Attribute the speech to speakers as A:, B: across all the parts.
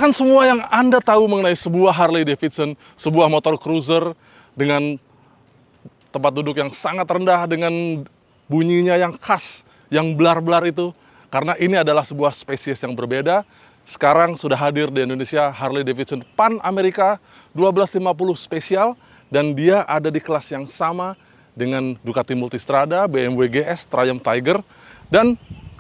A: Bahkan semua yang Anda tahu mengenai sebuah Harley Davidson, sebuah motor cruiser dengan tempat duduk yang sangat rendah, dengan bunyinya yang khas, yang blar-blar itu. Karena ini adalah sebuah spesies yang berbeda. Sekarang sudah hadir di Indonesia Harley Davidson Pan America 1250 spesial. Dan dia ada di kelas yang sama dengan Ducati Multistrada, BMW GS, Triumph Tiger. Dan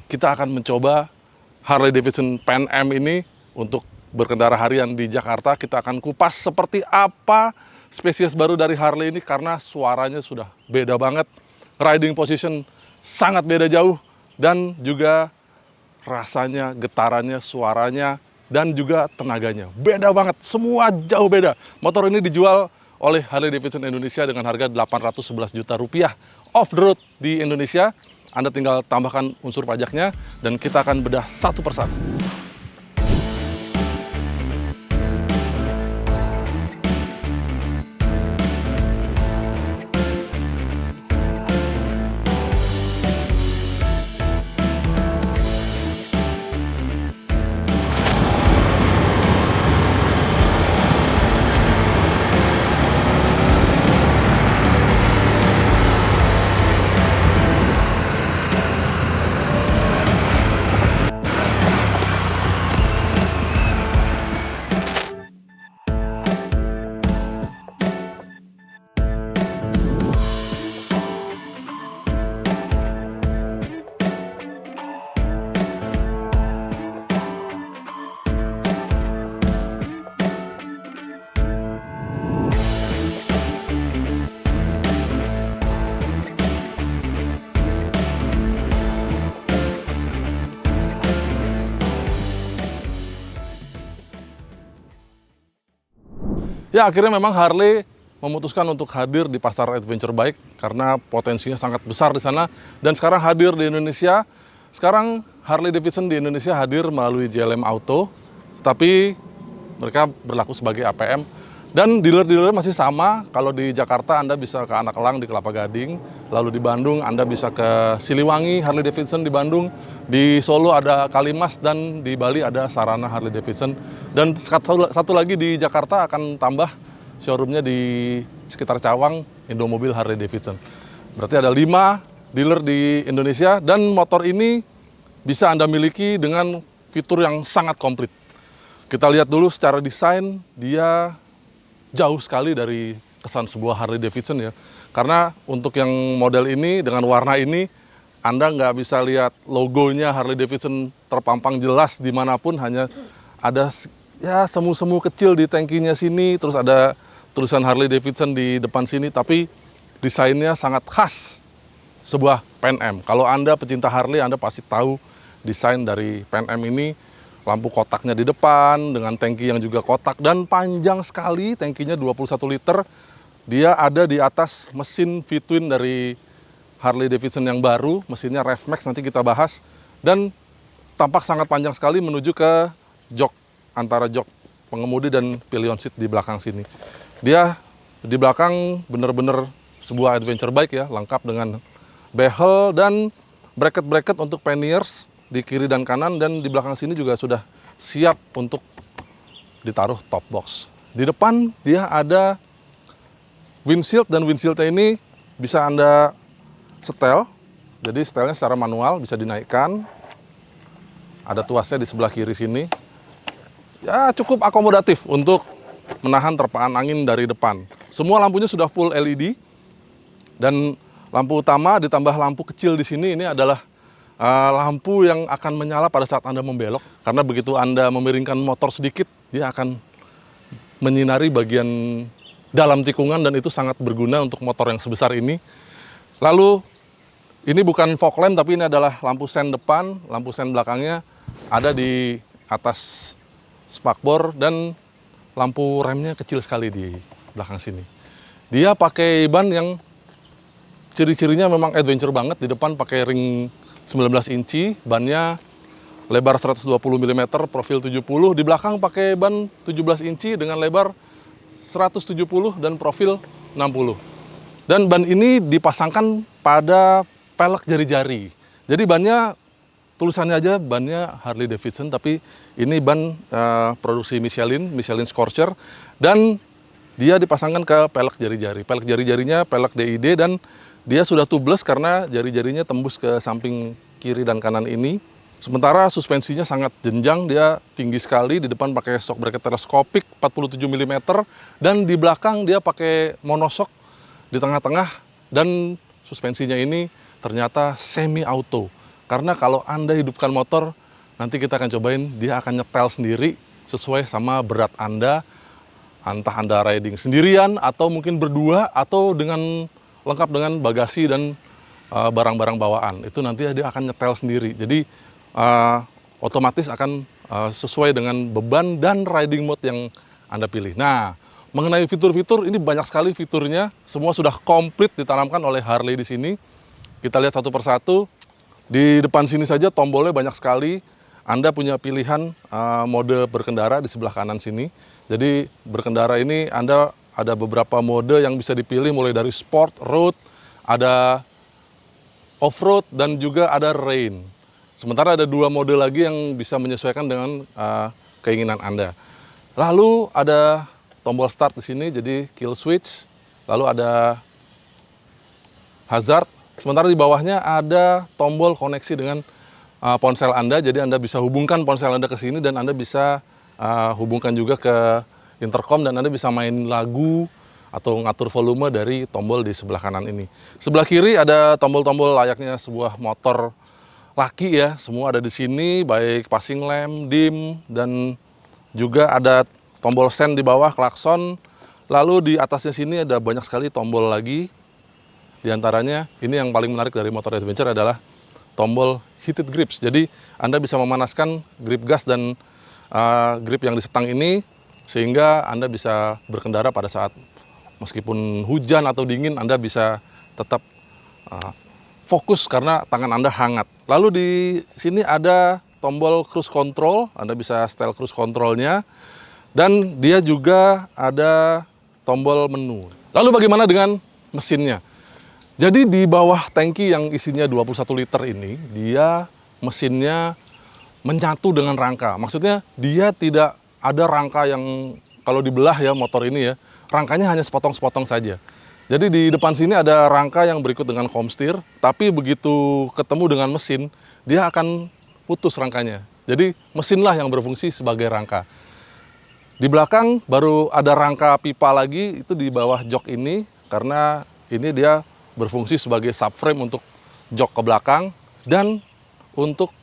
A: kita akan mencoba Harley Davidson Pan Am ini untuk berkendara harian di Jakarta. Kita akan kupas seperti apa spesies baru dari Harley ini karena suaranya sudah beda banget. Riding position sangat beda jauh dan juga rasanya, getarannya, suaranya dan juga tenaganya beda banget. Semua jauh beda. Motor ini dijual oleh Harley Davidson Indonesia dengan harga 811 juta rupiah off the road di Indonesia. Anda tinggal tambahkan unsur pajaknya dan kita akan bedah satu persatu. Ya, akhirnya memang Harley memutuskan untuk hadir di pasar adventure bike karena potensinya sangat besar di sana. Dan sekarang hadir di Indonesia. Sekarang Harley Davidson di Indonesia hadir melalui JLM Auto, tapi mereka berlaku sebagai APM. Dan dealer-dealer masih sama. Kalau di Jakarta Anda bisa ke Anak Elang di Kelapa Gading, lalu di Bandung Anda bisa ke Siliwangi Harley Davidson di Bandung, di Solo ada Kalimas, dan di Bali ada Sarana Harley Davidson. Dan satu lagi di Jakarta akan tambah showroomnya di sekitar Cawang, Indomobil Harley Davidson. Berarti ada 5 dealer di Indonesia dan motor ini bisa Anda miliki dengan fitur yang sangat komplit. Kita lihat dulu secara desain, dia jauh sekali dari kesan sebuah Harley Davidson ya. Karena untuk yang model ini dengan warna ini, Anda nggak bisa lihat logonya Harley Davidson terpampang jelas dimanapun, hanya ada ya semu-semu kecil di tangkinya sini, terus ada tulisan Harley Davidson di depan sini, tapi desainnya sangat khas sebuah Pan Am. Kalau Anda pecinta Harley, Anda pasti tahu desain dari Pan Am ini. Lampu kotaknya di depan dengan tangki yang juga kotak dan panjang sekali, tangkinya 21 liter. Dia ada di atas mesin V-twin dari Harley Davidson yang baru, mesinnya RevMax, nanti kita bahas. Dan tampak sangat panjang sekali menuju ke jok, antara jok pengemudi dan pillion seat di belakang sini. Dia di belakang benar-benar sebuah adventure bike ya, lengkap dengan behel dan bracket-bracket untuk panniers di kiri dan kanan, dan di belakang sini juga sudah siap untuk ditaruh top box. Di depan dia ada windshield, dan windshieldnya ini bisa Anda setel. Jadi setelnya secara manual, bisa dinaikkan. Ada tuasnya di sebelah kiri sini. Ya, cukup akomodatif untuk menahan terpaan angin dari depan. Semua lampunya sudah full LED. Dan lampu utama ditambah lampu kecil di sini, ini adalah lampu yang akan menyala pada saat Anda membelok. Karena begitu Anda memiringkan motor sedikit, dia akan menyinari bagian dalam tikungan, dan itu sangat berguna untuk motor yang sebesar ini. Lalu, ini bukan fog lamp, tapi ini adalah lampu sen depan, lampu sen belakangnya ada di atas spakbor, dan lampu remnya kecil sekali di belakang sini. Dia pakai ban yang ciri-cirinya memang adventure banget. Di depan pakai ring 19 inci, bannya lebar 120 mm, profil 70. Di belakang pakai ban 17 inci dengan lebar 170 dan profil 60. Dan ban ini dipasangkan pada pelek jari-jari. Jadi bannya tulisannya aja bannya Harley Davidson, tapi ini ban produksi Michelin Scorcher, dan dia dipasangkan ke pelek jari-jari. Pelek jari-jarinya pelek DID, dan dia sudah tubeless karena jari-jarinya tembus ke samping kiri dan kanan ini. Sementara suspensinya sangat jenjang, dia tinggi sekali, di depan pakai shock bracket teleskopik 47 mm, dan di belakang dia pakai monoshock di tengah-tengah, dan suspensinya ini ternyata semi auto. Karena kalau Anda hidupkan motor, nanti kita akan cobain, dia akan nyetel sendiri sesuai sama berat Anda. Entah Anda riding sendirian, atau mungkin berdua, atau lengkap dengan bagasi dan barang-barang bawaan. Itu nanti dia akan nyetel sendiri. Jadi otomatis akan sesuai dengan beban dan riding mode yang Anda pilih. Nah, mengenai fitur-fitur, ini banyak sekali fiturnya. Semua sudah komplit ditanamkan oleh Harley di sini. Kita lihat satu persatu. Di depan sini saja tombolnya banyak sekali. Anda punya pilihan mode berkendara di sebelah kanan sini. Jadi berkendara ini Anda ada beberapa mode yang bisa dipilih, mulai dari sport, road, ada off-road, dan juga ada rain. Sementara ada 2 mode lagi yang bisa menyesuaikan dengan keinginan Anda. Lalu ada tombol start di sini, jadi kill switch. Lalu ada hazard. Sementara di bawahnya ada tombol koneksi dengan ponsel Anda, jadi Anda bisa hubungkan ponsel Anda ke sini, dan Anda bisa hubungkan juga ke intercom, dan Anda bisa main lagu atau ngatur volume dari tombol di sebelah kanan ini. Sebelah kiri ada tombol-tombol layaknya sebuah motor laki ya, semua ada di sini, baik passing lamp, dim, dan juga ada tombol sen di bawah, klakson. Lalu di atasnya sini ada banyak sekali tombol lagi. Di antaranya, ini yang paling menarik dari motor adventure adalah tombol heated grips. Jadi Anda bisa memanaskan grip gas dan grip yang disetang ini, sehingga Anda bisa berkendara pada saat meskipun hujan atau dingin, Anda bisa tetap fokus karena tangan Anda hangat. Lalu di sini ada tombol cruise control, Anda bisa setel cruise controlnya, dan dia juga ada tombol menu. Lalu bagaimana dengan mesinnya? Jadi di bawah tangki yang isinya 21 liter ini, dia mesinnya menyatu dengan rangka. Maksudnya dia tidak ada rangka yang kalau dibelah ya motor ini ya, rangkanya hanya sepotong-sepotong saja. Jadi di depan sini ada rangka yang berikut dengan komstir, tapi begitu ketemu dengan mesin, dia akan putus rangkanya. Jadi mesinlah yang berfungsi sebagai rangka. Di belakang baru ada rangka pipa lagi, itu di bawah jok ini, karena ini dia berfungsi sebagai subframe untuk jok ke belakang dan untuk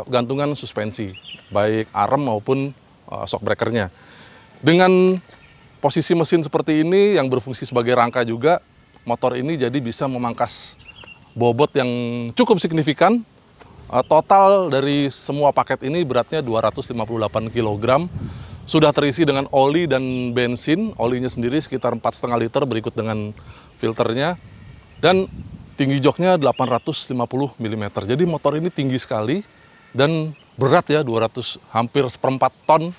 A: gantungan suspensi, baik arm maupun shock breakernya. Dengan posisi mesin seperti ini yang berfungsi sebagai rangka juga, motor ini jadi bisa memangkas bobot yang cukup signifikan. Total dari semua paket ini beratnya 258 kg. Sudah terisi dengan oli dan bensin. Olinya sendiri sekitar 4,5 liter, berikut dengan filternya. Dan tinggi joknya 850 mm. Jadi motor ini tinggi sekali dan berat ya, hampir seperempat ton.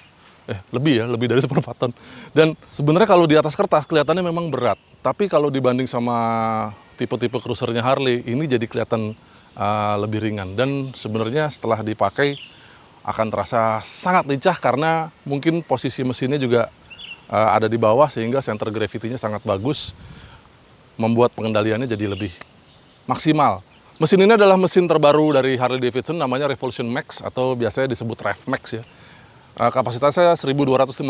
A: Lebih dari seperempat ton. Dan sebenarnya kalau di atas kertas kelihatannya memang berat. Tapi kalau dibanding sama tipe-tipe cruisernya Harley, ini jadi kelihatan lebih ringan. Dan sebenarnya setelah dipakai akan terasa sangat lincah karena mungkin posisi mesinnya juga ada di bawah, sehingga center gravity-nya sangat bagus, membuat pengendaliannya jadi lebih maksimal. Mesin ini adalah mesin terbaru dari Harley Davidson, namanya Revolution Max atau biasanya disebut Rev Max ya. Kapasitasnya 1252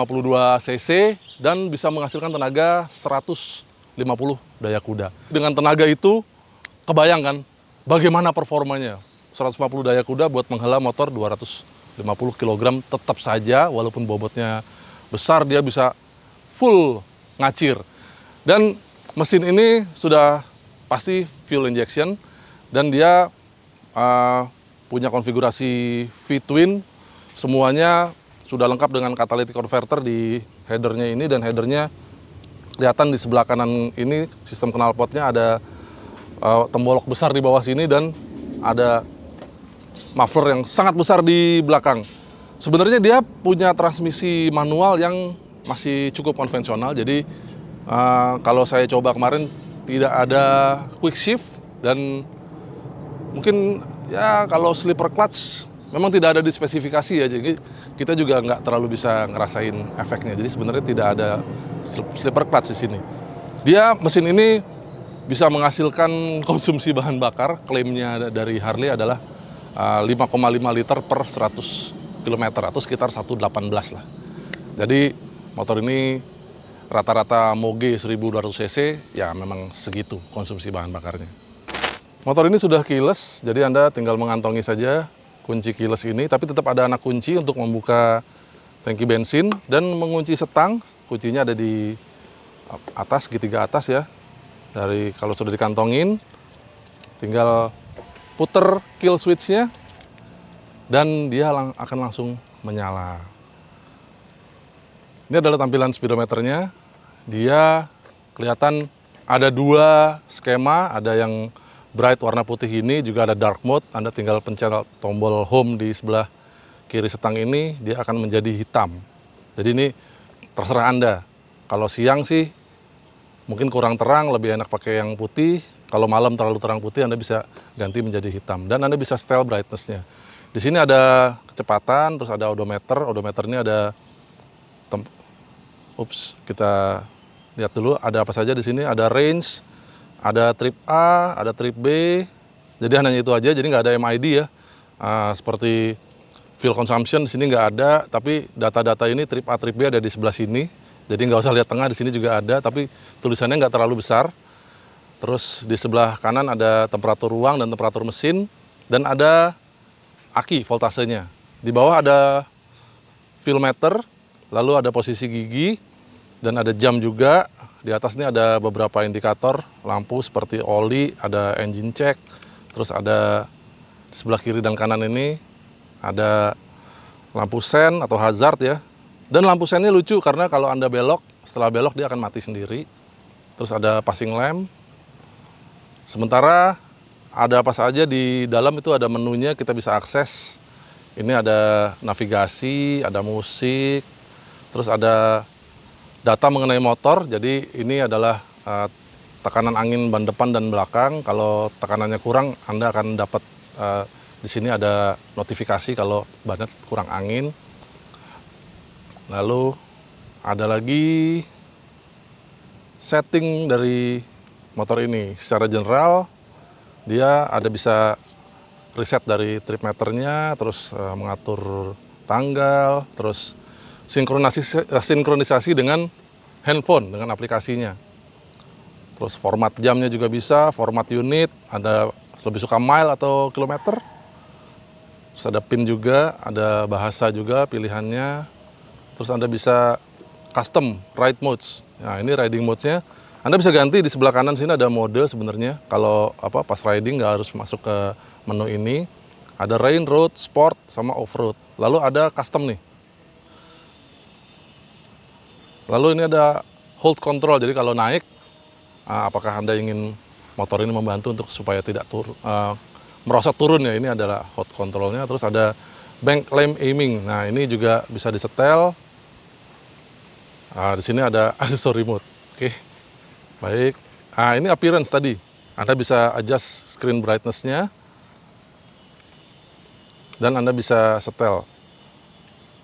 A: cc dan bisa menghasilkan tenaga 150 daya kuda. Dengan tenaga itu, kebayangkan bagaimana performanya. 150 daya kuda buat menghela motor 250 kg tetap saja, walaupun bobotnya besar, dia bisa full ngacir. Dan mesin ini sudah pasti fuel injection, dan dia punya konfigurasi V-twin. Semuanya sudah lengkap dengan catalytic converter di headernya ini, dan headernya kelihatan di sebelah kanan ini sistem knalpotnya ada tembolok besar di bawah sini, dan ada muffler yang sangat besar di belakang. Sebenarnya dia punya transmisi manual yang masih cukup konvensional, jadi kalau saya coba kemarin tidak ada quick shift, dan mungkin Ya kalau slipper clutch memang tidak ada di spesifikasi ya, jadi kita juga nggak terlalu bisa ngerasain efeknya. Jadi sebenarnya tidak ada slipper clutch di sini. Dia mesin ini bisa menghasilkan konsumsi bahan bakar, klaimnya dari Harley adalah 5,5 liter per 100 km atau sekitar 1,18 lah. Jadi motor ini rata-rata Moge 1200 cc ya memang segitu konsumsi bahan bakarnya. Motor ini sudah keyless, jadi Anda tinggal mengantongi saja kunci keyless ini, tapi tetap ada anak kunci untuk membuka tangki bensin dan mengunci setang. Kuncinya ada di atas, segitiga atas ya. Dari kalau sudah dikantongin, tinggal puter kill switch-nya dan dia akan langsung menyala. Ini adalah tampilan speedometernya. Dia kelihatan ada dua skema, ada yang bright warna putih ini, juga ada dark mode. Anda tinggal pencet tombol home di sebelah kiri setang ini, dia akan menjadi hitam. Jadi ini terserah Anda. Kalau siang sih mungkin kurang terang, lebih enak pakai yang putih. Kalau malam terlalu terang putih, Anda bisa ganti menjadi hitam. Dan Anda bisa setel brightness-nya. Di sini ada kecepatan, terus ada odometer. Odometer ini ada kita lihat dulu ada apa saja di sini. Ada range, ada trip A, ada trip B, jadi hanya itu aja, jadi nggak ada MID ya. Seperti fuel consumption di sini nggak ada, tapi data-data ini trip A, trip B ada di sebelah sini, jadi nggak usah lihat tengah, di sini juga ada, tapi tulisannya nggak terlalu besar. Terus di sebelah kanan ada temperatur ruang dan temperatur mesin, dan ada aki voltasenya. Di bawah ada fuel meter, lalu ada posisi gigi, dan ada jam juga. Di atas ini ada beberapa indikator lampu seperti oli, ada engine check, terus ada di sebelah kiri dan kanan ini ada lampu sen atau hazard ya. Dan lampu sennya lucu karena kalau Anda belok, setelah belok dia akan mati sendiri. Terus ada passing lamp. Sementara ada apa saja di dalam itu ada menunya, kita bisa akses. Ini ada navigasi, ada musik, terus ada data mengenai motor. Jadi ini adalah tekanan angin ban depan dan belakang. Kalau tekanannya kurang, Anda akan dapat di sini ada notifikasi kalau bannya kurang angin. Lalu ada lagi setting dari motor ini. Secara general dia ada bisa reset dari trip meternya, terus mengatur tanggal, terus sinkronisasi dengan handphone, dengan aplikasinya. Terus format jamnya juga bisa, format unit, ada lebih suka mile atau kilometer. Terus ada pin juga, ada bahasa juga pilihannya. Terus Anda bisa custom ride modes. Nah, ini riding modes-nya. Anda bisa ganti di sebelah kanan sini ada mode sebenarnya. Kalau pas riding nggak harus masuk ke menu ini. Ada rain, road, sport, sama off-road. Lalu ada custom nih. Lalu ini ada hold control, jadi kalau naik, apakah Anda ingin motor ini membantu untuk supaya tidak merosot turun ya, ini adalah hold controlnya. Terus ada bank lane aiming, nah ini juga bisa disetel. Di sini ada accessory mode, oke. Baik, ini appearance tadi, Anda bisa adjust screen brightness-nya, dan Anda bisa setel.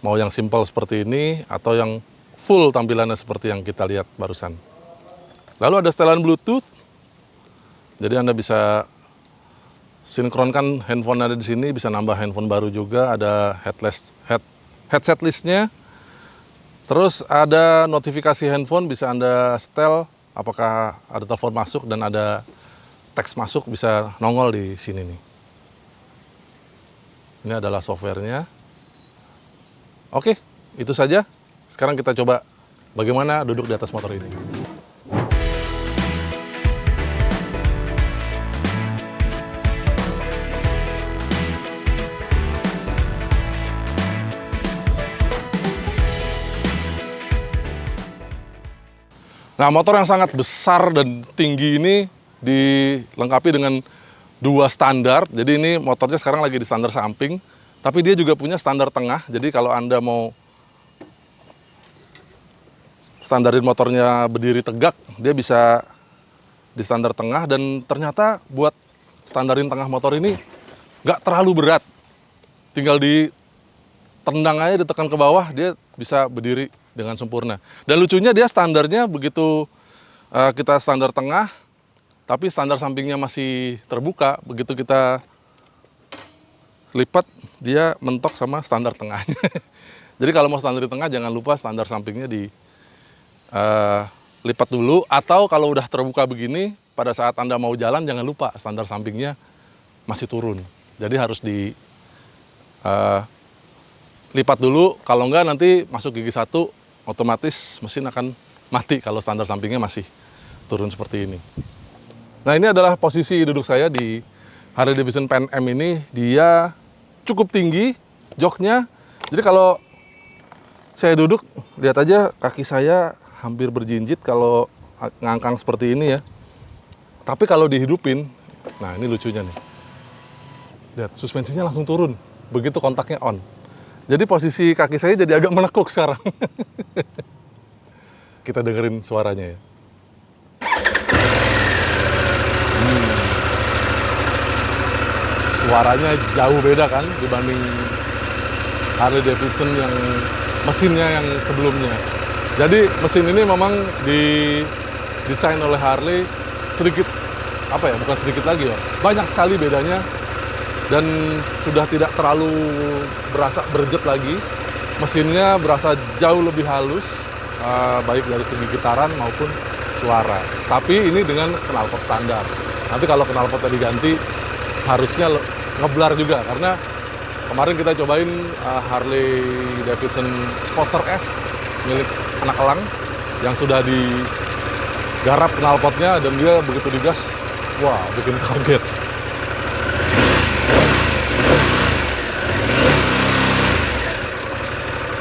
A: Mau yang simple seperti ini, atau yang full tampilannya seperti yang kita lihat barusan. Lalu ada setelan Bluetooth, jadi Anda bisa sinkronkan handphone ada di sini, bisa nambah handphone baru juga, ada headset listnya. Terus ada notifikasi handphone, bisa Anda setel apakah ada telepon masuk dan ada teks masuk, bisa nongol di sini nih. Ini adalah softwarenya. Oke, itu saja. Sekarang kita coba bagaimana duduk di atas motor ini. Nah, motor yang sangat besar dan tinggi ini dilengkapi dengan dua standar. Jadi ini motornya sekarang lagi di standar samping, tapi dia juga punya standar tengah. Jadi kalau Anda mau standarin motornya berdiri tegak, dia bisa di standar tengah. Dan ternyata buat standarin tengah motor ini nggak terlalu berat. Tinggal ditendang aja, ditekan ke bawah, dia bisa berdiri dengan sempurna. Dan lucunya dia standarnya begitu kita standar tengah, tapi standar sampingnya masih terbuka. Begitu kita lipat, dia mentok sama standar tengahnya. Jadi kalau mau standar di tengah, jangan lupa standar sampingnya lipat dulu. Atau kalau udah terbuka begini, pada saat Anda mau jalan, jangan lupa standar sampingnya masih turun. Jadi harus lipat dulu. Kalau enggak, nanti masuk gigi 1, otomatis mesin akan mati kalau standar sampingnya masih turun seperti ini. Nah, ini adalah posisi duduk saya di Harley Davidson Pan Am ini. Dia cukup tinggi joknya. Jadi kalau saya duduk, lihat aja kaki saya hampir berjinjit kalau ngangkang seperti ini ya. Tapi kalau dihidupin, nah ini lucunya nih. Lihat, suspensinya langsung turun begitu kontaknya on. Jadi posisi kaki saya jadi agak menekuk sekarang. Kita dengerin suaranya ya. Suaranya jauh beda kan dibanding Harley Davidson yang mesinnya yang sebelumnya. Jadi mesin ini memang didesain oleh Harley sedikit, bukan sedikit lagi ya, banyak sekali bedanya. Dan sudah tidak terlalu berasa berjet lagi. Mesinnya berasa jauh lebih halus, baik dari segi getaran maupun suara. Tapi ini dengan knalpot standar. Nanti kalau knalpotnya diganti, harusnya ngeblar juga. Karena kemarin kita cobain Harley Davidson Sportster S milik anak elang yang sudah digarap knalpotnya, dan dia begitu digas, wah, bikin kaget.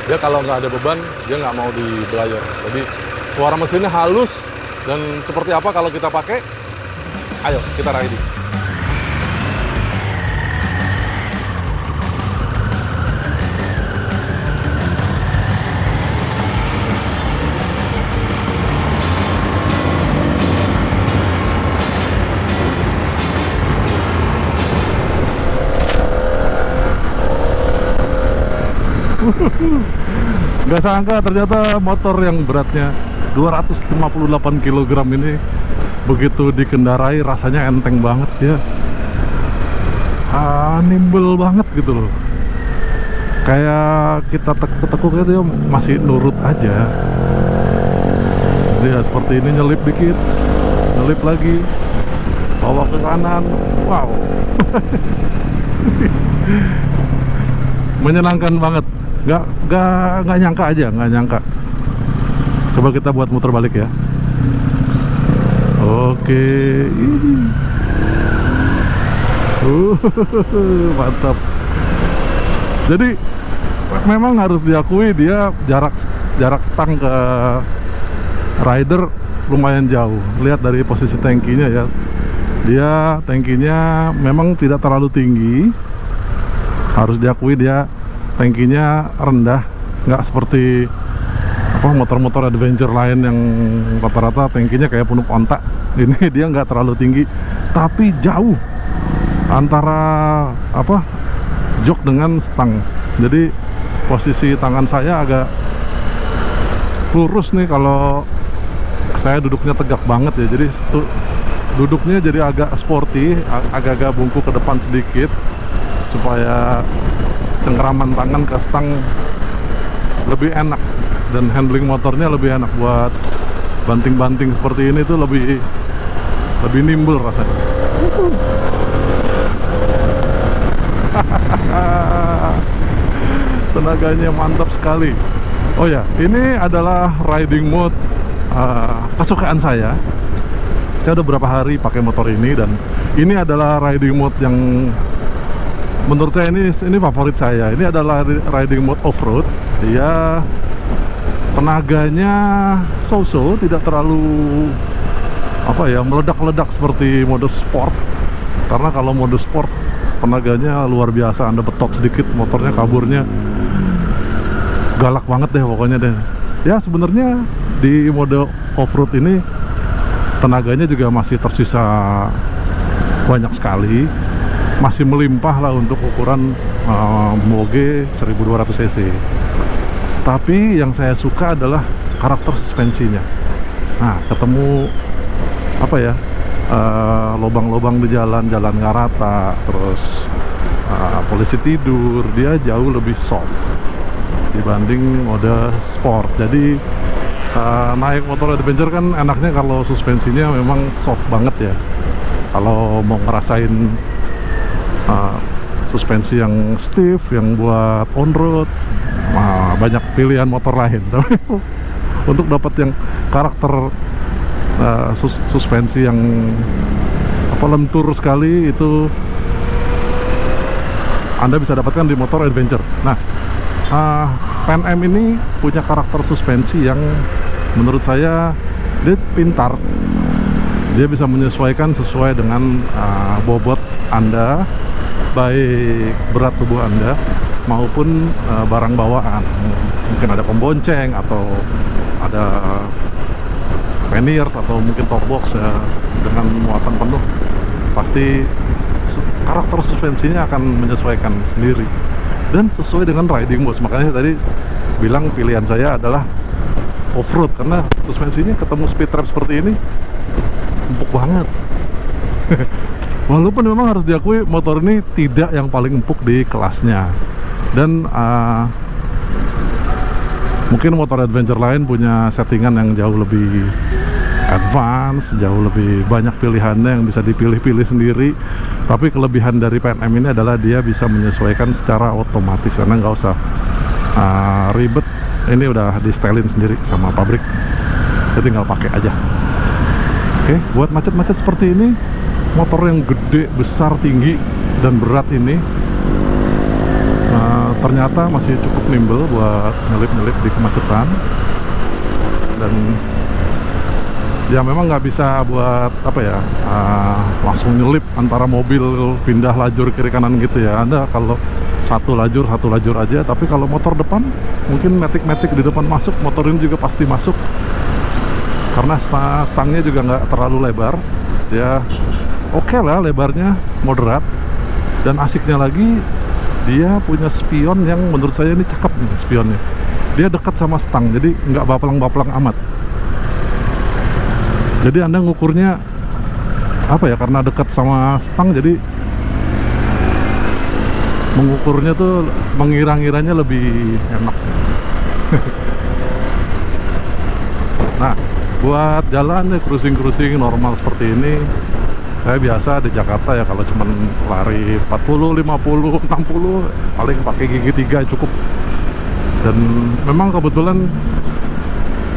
A: Dia kalau nggak ada beban, dia nggak mau dibelayar. Jadi suara mesinnya halus, dan seperti apa kalau kita pakai? Ayo kita riding.
B: Nggak sangka ternyata motor yang beratnya 258 kg ini begitu dikendarai rasanya enteng banget ya. Nimble banget gitu loh. Kayak kita tekuk-tekuk itu ya masih nurut aja. Jadi ya seperti ini, nyelip dikit, nyelip lagi, bawa ke kanan, wow. Menyenangkan banget. Nggak nyangka aja, nggak nyangka. Coba kita buat muter balik ya. Oke, mantap. Jadi memang harus diakui dia jarak stang ke rider lumayan jauh. Lihat dari posisi tangkinya ya. Dia tangkinya memang tidak terlalu tinggi. Harus diakui dia tangkinya rendah, nggak seperti motor-motor adventure lain yang rata-rata tangkinya kayak penuh ontak. Ini dia nggak terlalu tinggi, tapi jauh antara jok dengan stang. Jadi posisi tangan saya agak lurus nih kalau saya duduknya tegak banget ya. Jadi duduknya jadi agak sporty, agak-agak bungkuk ke depan sedikit supaya cengkeraman tangan ke stang lebih enak, dan handling motornya lebih enak. Buat banting-banting seperti ini tuh lebih nimble rasanya. Tenaganya mantap sekali. Oh ya, ini adalah riding mode kesukaan saya. Saya udah berapa hari pakai motor ini, dan ini adalah riding mode yang menurut saya ini favorit saya. Ini adalah riding mode off-road. Dia tenaganya so-so, tidak terlalu meledak-ledak seperti mode sport. Karena kalau mode sport tenaganya luar biasa. Anda betot sedikit, motornya kaburnya galak banget deh pokoknya deh. Ya sebenarnya di mode off-road ini tenaganya juga masih tersisa banyak sekali. masih melimpah lah untuk ukuran moge 1200 cc. Tapi yang saya suka adalah karakter suspensinya. Nah, ketemu apa ya, lobang-lobang di jalan nggak rata, terus polisi tidur, dia jauh lebih soft dibanding mode sport. Jadi naik motor adventure kan enaknya kalau suspensinya memang soft banget ya. Kalau mau ngerasain suspensi yang stiff, yang buat on road, banyak pilihan motor lain. Tapi untuk dapat yang karakter suspensi yang lentur sekali, itu Anda bisa dapatkan di motor adventure. Nah, Pan Am ini punya karakter suspensi yang menurut saya dia pintar. Dia bisa menyesuaikan sesuai dengan bobot Anda, baik berat tubuh Anda maupun barang bawaan. Mungkin ada pembonceng atau ada panniers atau mungkin talkbox ya, dengan muatan penuh. Pasti karakter suspensinya akan menyesuaikan sendiri dan sesuai dengan riding mode. Makanya saya tadi bilang pilihan saya adalah off-road, karena suspensinya ketemu speed trap seperti ini empuk banget. Walaupun memang harus diakui motor ini tidak yang paling empuk di kelasnya. Dan mungkin motor adventure lain punya settingan yang jauh lebih advance, jauh lebih banyak pilihannya yang bisa dipilih-pilih sendiri. Tapi kelebihan dari Pan Am ini adalah dia bisa menyesuaikan secara otomatis, karena nggak usah ribet. Ini udah di stylein sendiri sama pabrik, jadi tinggal pakai aja. Oke, buat macet-macet seperti ini, motor yang gede, besar, tinggi, dan berat ini ternyata masih cukup nimble buat nyelip-nyelip di kemacetan. Dan ya memang nggak bisa buat apa ya, langsung nyelip antara mobil pindah lajur kiri kanan gitu ya. Anda kalau satu lajur aja, tapi kalau motor depan mungkin matic di depan masuk, motor ini juga pasti masuk, karena stangnya juga nggak terlalu lebar. Dia oke lah, lebarnya moderat. Dan asiknya lagi, dia punya spion yang menurut saya ini cakep nih spionnya. Dia dekat sama stang, jadi nggak baplang-baplang amat. Jadi Anda ngukurnya apa ya, karena dekat sama stang, jadi mengukurnya tuh mengira-ngiranya lebih enak. Nah, buat jalan ya cruising normal seperti ini, saya biasa di Jakarta ya kalau cuman lari 40, 50, 60 paling pakai gigi 3 cukup. Dan memang kebetulan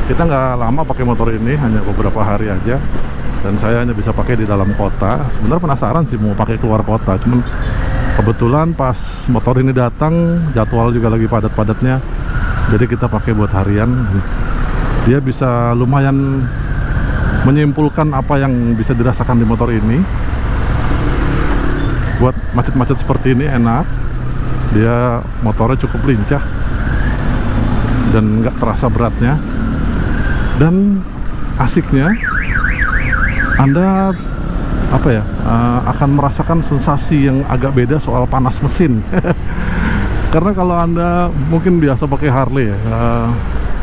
B: kita nggak lama pakai motor ini, hanya beberapa hari aja, dan saya hanya bisa pakai di dalam kota. Sebenarnya penasaran sih mau pakai keluar kota, cuman kebetulan pas motor ini datang jadwal juga lagi padat-padatnya, jadi kita pakai buat harian. Dia bisa lumayan menyimpulkan apa yang bisa dirasakan di motor ini. Buat macet-macet seperti ini enak. Dia motornya cukup lincah dan nggak terasa beratnya. Dan asiknya, Anda apa ya, akan merasakan sensasi yang agak beda soal panas mesin. Karena kalau Anda mungkin biasa pakai Harley ya,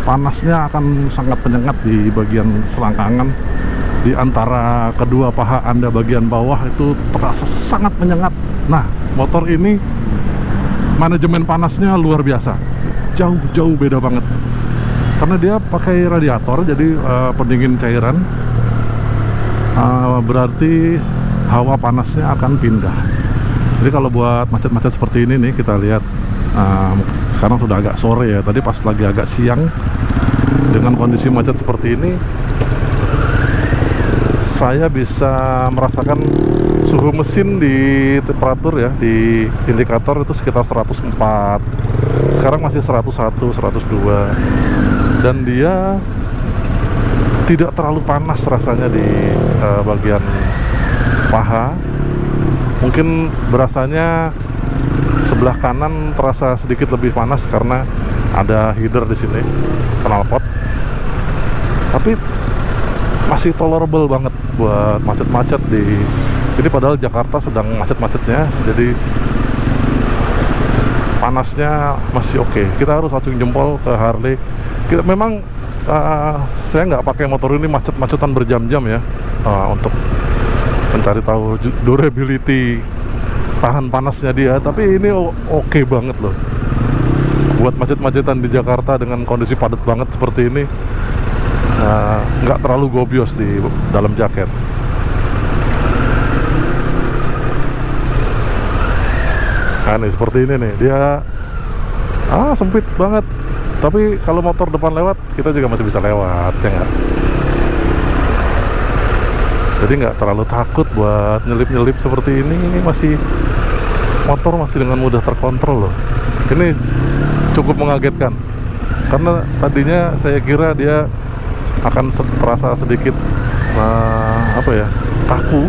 B: panasnya akan sangat menyengat di bagian selangkangan. Di antara kedua paha Anda bagian bawah itu terasa sangat menyengat. Nah, motor ini manajemen panasnya luar biasa, jauh beda banget. Karena dia pakai radiator, jadi pendingin cairan, berarti hawa panasnya akan pindah. Jadi kalau buat macet-macet seperti ini nih, kita lihat sekarang sudah agak sore ya. Tadi pas lagi agak siang, dengan kondisi macet seperti ini, saya bisa merasakan suhu mesin di temperatur ya, di indikator itu sekitar 104. Sekarang masih 101, 102. Dan dia tidak terlalu panas rasanya di bagian paha. Mungkin berasanya sebelah kanan terasa sedikit lebih panas karena ada header di sini, knalpot. Tapi masih tolerable banget buat macet-macet di Ini padahal Jakarta sedang macet-macetnya, jadi panasnya masih oke. Kita harus acung jempol ke Harley. Memang saya nggak pakai motor ini macet-macetan berjam-jam ya, untuk mencari tahu durability, tahan panasnya dia. Tapi ini oke banget loh. Buat macet-macetan di Jakarta dengan kondisi padat banget seperti ini, nggak terlalu gobios di dalam jaket. Nah nih seperti ini nih, dia sempit banget. Tapi kalau motor depan lewat, kita juga masih bisa lewat, ya nggak? Jadi nggak terlalu takut buat nyelip-nyelip seperti ini. Ini motor masih dengan mudah terkontrol loh. Ini cukup mengagetkan, karena tadinya saya kira dia akan terasa sedikit kaku.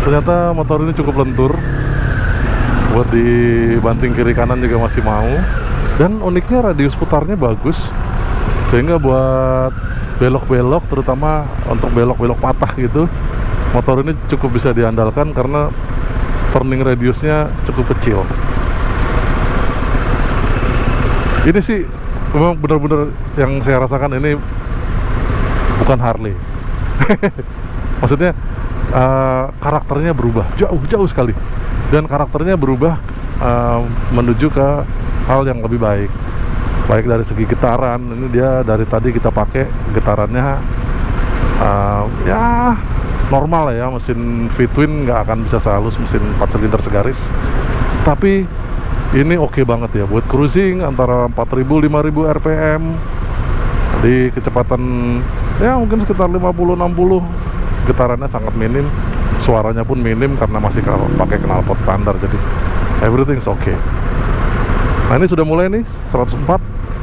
B: Ternyata motor ini cukup lentur. Buat dibanting kiri kanan juga masih mau. Dan uniknya radius putarnya bagus, sehingga buat belok-belok, terutama untuk belok-belok patah gitu, motor ini cukup bisa diandalkan karena turning radiusnya cukup kecil. Ini sih memang benar-benar yang saya rasakan ini bukan Harley. Maksudnya karakternya berubah jauh sekali, dan karakternya berubah menuju ke hal yang lebih baik dari segi getaran. Ini dia dari tadi kita pakai getarannya ya normal lah ya, mesin V-twin nggak akan bisa sehalus mesin 4 silinder segaris, tapi ini oke banget ya buat cruising antara 4.000-5.000 rpm di kecepatan ya mungkin sekitar 50-60. Getarannya sangat minim, suaranya pun minim karena masih pakai knalpot standar, jadi everything's okay. Nah ini sudah mulai nih 104,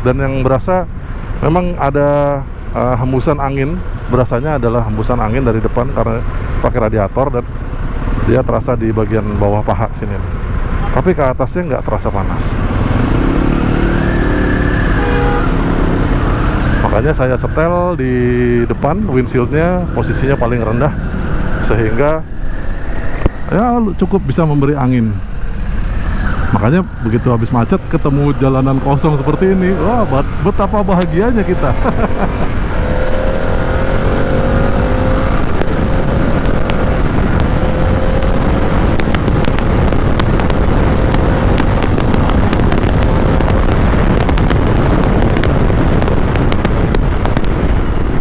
B: dan yang berasa memang ada hembusan angin. Berasanya adalah hembusan angin dari depan karena pakai radiator, dan dia terasa di bagian bawah paha sini. Tapi ke atasnya nggak terasa panas. Makanya saya setel di depan, windshieldnya posisinya paling rendah, sehingga ya cukup bisa memberi angin. Makanya begitu habis macet ketemu jalanan kosong seperti ini, wah betapa bahagianya kita.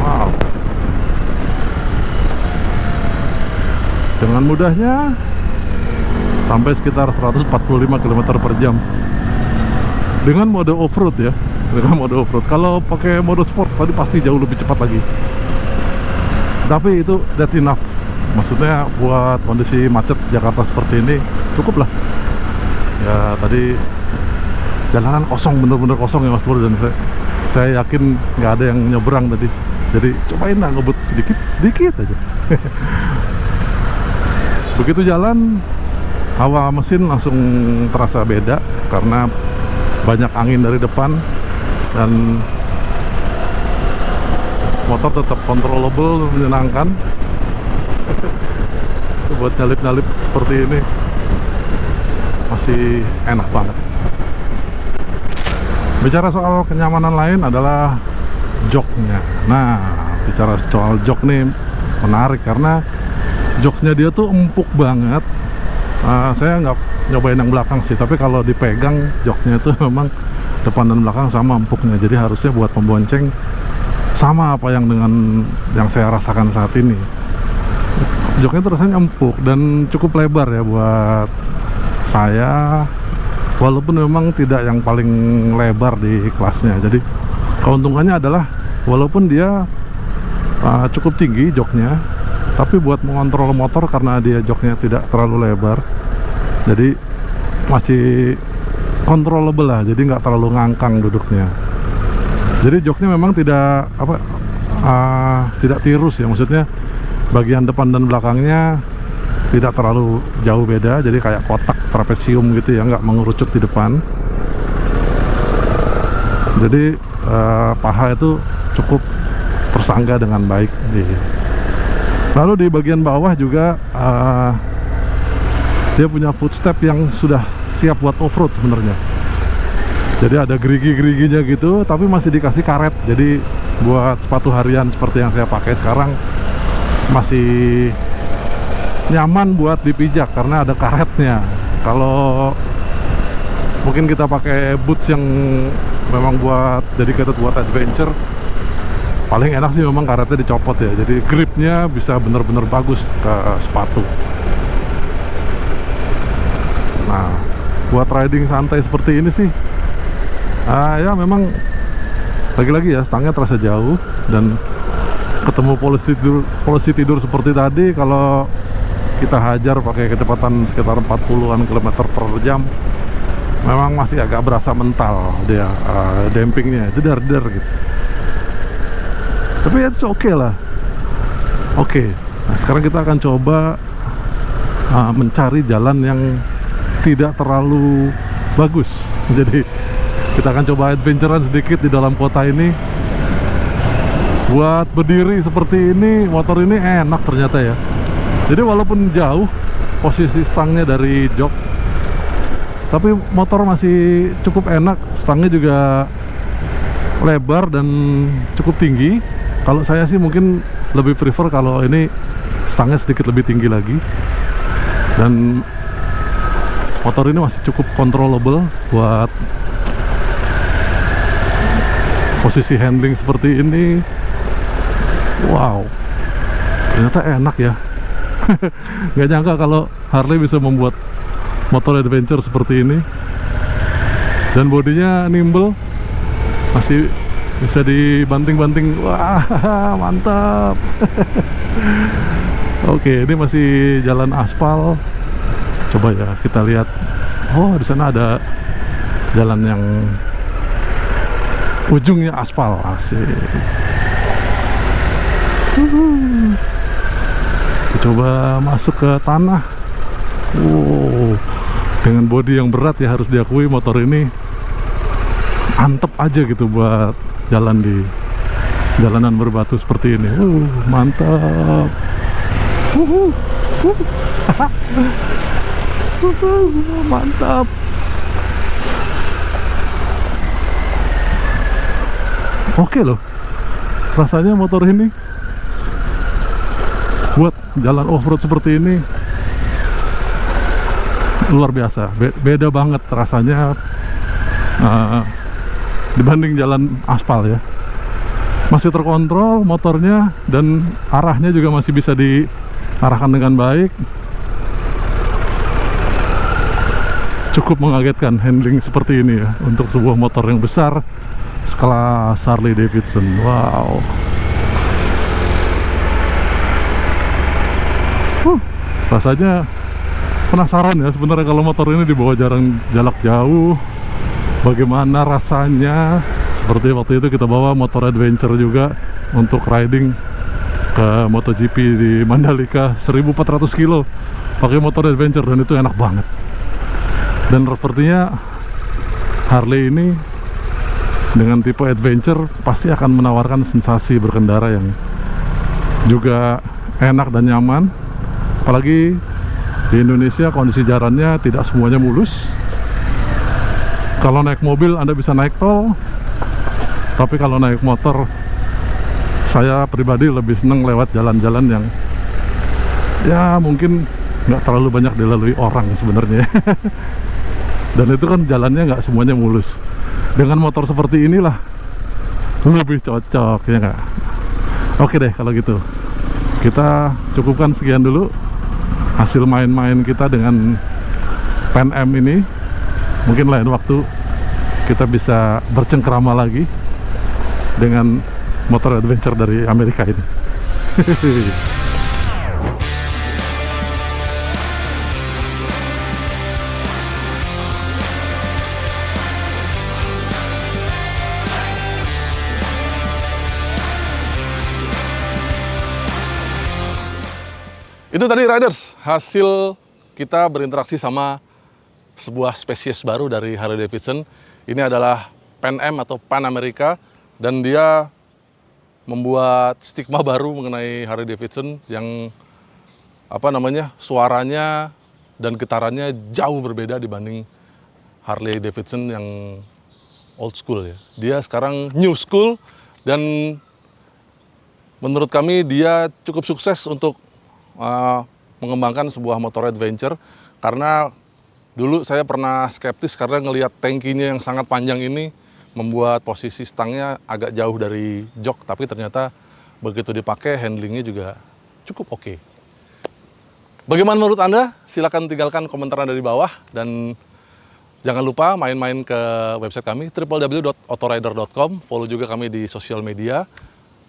B: Wow. Dengan mudahnya sampai sekitar 145 km per jam dengan mode off-road ya, dengan mode off-road. Kalau pakai mode sport tadi pasti jauh lebih cepat lagi, tapi itu that's enough. Maksudnya buat kondisi macet Jakarta seperti ini cukup lah ya. Tadi jalanan kosong, bener-bener kosong ya Mas Pur, dan saya yakin nggak ada yang nyebrang tadi, jadi cobain lah ngebut sedikit aja. Begitu jalan, hawa mesin langsung terasa beda karena banyak angin dari depan, dan motor tetap controllable, menyenangkan. Buat nyalip-nyalip seperti ini masih enak banget. Bicara soal kenyamanan lain adalah joknya. Nah, bicara soal jok nih menarik karena joknya dia tuh empuk banget. Saya nggak nyobain yang belakang sih, tapi kalau dipegang joknya itu memang depan dan belakang sama empuknya. Jadi harusnya buat pembonceng sama apa yang dengan yang saya rasakan saat ini. Joknya itu rasanya empuk dan cukup lebar ya buat saya, walaupun memang tidak yang paling lebar di kelasnya. Jadi keuntungannya adalah walaupun dia cukup tinggi joknya, tapi buat mengontrol motor karena dia joknya tidak terlalu lebar, jadi masih controllable lah, jadi nggak terlalu ngangkang duduknya. Jadi joknya memang tidak tidak tirus ya, maksudnya bagian depan dan belakangnya tidak terlalu jauh beda, jadi kayak kotak trapesium gitu ya, nggak mengerucut di depan. Jadi paha itu cukup tersangga dengan baik. Lalu di bagian bawah juga dia punya footstep yang sudah siap buat off-road sebenarnya. Jadi ada gerigi-geriginya gitu, tapi masih dikasih karet. Jadi buat sepatu harian seperti yang saya pakai sekarang masih nyaman buat dipijak karena ada karetnya. Kalau mungkin kita pakai boots yang memang buat dedicated buat adventure, paling enak sih memang karetnya dicopot ya. Jadi gripnya bisa bener-bener bagus ke sepatu. Nah, buat riding santai seperti ini sih, ya memang lagi-lagi ya stangnya terasa jauh dan ketemu polisi tidur seperti tadi. Kalau kita hajar pakai kecepatan sekitar 40-an km per jam, memang masih agak berasa mental dia, dampingnya jedar-jedar gitu. Tapi it's okay lah. Oke. Nah, sekarang kita akan coba mencari jalan yang tidak terlalu bagus. Jadi kita akan coba adventurean sedikit di dalam kota ini. Buat berdiri seperti ini, motor ini enak ternyata ya. Jadi walaupun jauh posisi stangnya dari jok, tapi motor masih cukup enak. Stangnya juga lebar dan cukup tinggi. Kalau saya sih mungkin lebih prefer kalau ini stangnya sedikit lebih tinggi lagi. Dan motor ini masih cukup controllable buat posisi handling seperti ini. Wow, ternyata enak ya. Nggak nyangka kalau Harley bisa membuat motor adventure seperti ini. Dan bodinya nimble, masih bisa dibanting-banting. Wah, mantap. Oke, ini masih jalan aspal. Coba ya kita lihat. Oh, di sana ada jalan yang ujungnya aspal. Asik. Kita coba masuk ke tanah. Wow, dengan bodi yang berat ya, harus diakui motor ini antep aja gitu buat jalan di jalanan berbatu seperti ini. Mantap. Mantap. Oke loh, rasanya motor ini buat jalan off-road seperti ini luar biasa. Beda banget rasanya dibanding jalan aspal ya. Masih terkontrol motornya dan arahnya juga masih bisa diarahkan dengan baik. Cukup mengagetkan handling seperti ini ya untuk sebuah motor yang besar sekelas Harley Davidson. Wow. Rasanya penasaran ya sebenarnya kalau motor ini dibawa jarak jauh, bagaimana rasanya. Seperti waktu itu kita bawa motor adventure juga untuk riding ke MotoGP di Mandalika, 1400 kilo pakai motor adventure, dan itu enak banget. Dan sepertinya Harley ini dengan tipe adventure pasti akan menawarkan sensasi berkendara yang juga enak dan nyaman. Apalagi di Indonesia kondisi jalannya tidak semuanya mulus. Kalau naik mobil Anda bisa naik tol, tapi kalau naik motor, saya pribadi lebih seneng lewat jalan-jalan yang ya mungkin nggak terlalu banyak dilalui orang sebenarnya. Dan itu kan jalannya nggak semuanya mulus. Dengan motor seperti inilah lebih cocok, ya nggak? Oke deh kalau gitu, kita cukupkan sekian dulu hasil main-main kita dengan Pan Am ini. Mungkin lain waktu kita bisa bercengkrama lagi dengan motor adventure dari Amerika ini.
A: Itu tadi Riders, hasil kita berinteraksi sama sebuah spesies baru dari Harley Davidson. Ini adalah Pan Am atau Pan America, dan dia membuat stigma baru mengenai Harley Davidson yang suaranya dan getarannya jauh berbeda dibanding Harley Davidson yang old school ya. Dia sekarang new school dan menurut kami dia cukup sukses untuk mengembangkan sebuah motor adventure, karena dulu saya pernah skeptis karena ngelihat tangkinya yang sangat panjang ini membuat posisi stangnya agak jauh dari jok, tapi ternyata begitu dipakai handlingnya juga cukup oke. Bagaimana menurut Anda? Silakan tinggalkan komentar Anda di bawah, dan jangan lupa main-main ke website kami www.autorider.com. Follow juga kami di sosial media,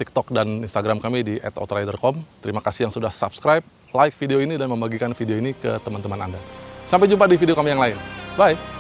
A: TikTok dan Instagram kami di @autorider.com. Terima kasih yang sudah subscribe, like video ini dan membagikan video ini ke teman-teman Anda. Sampai jumpa di video kami yang lain. Bye!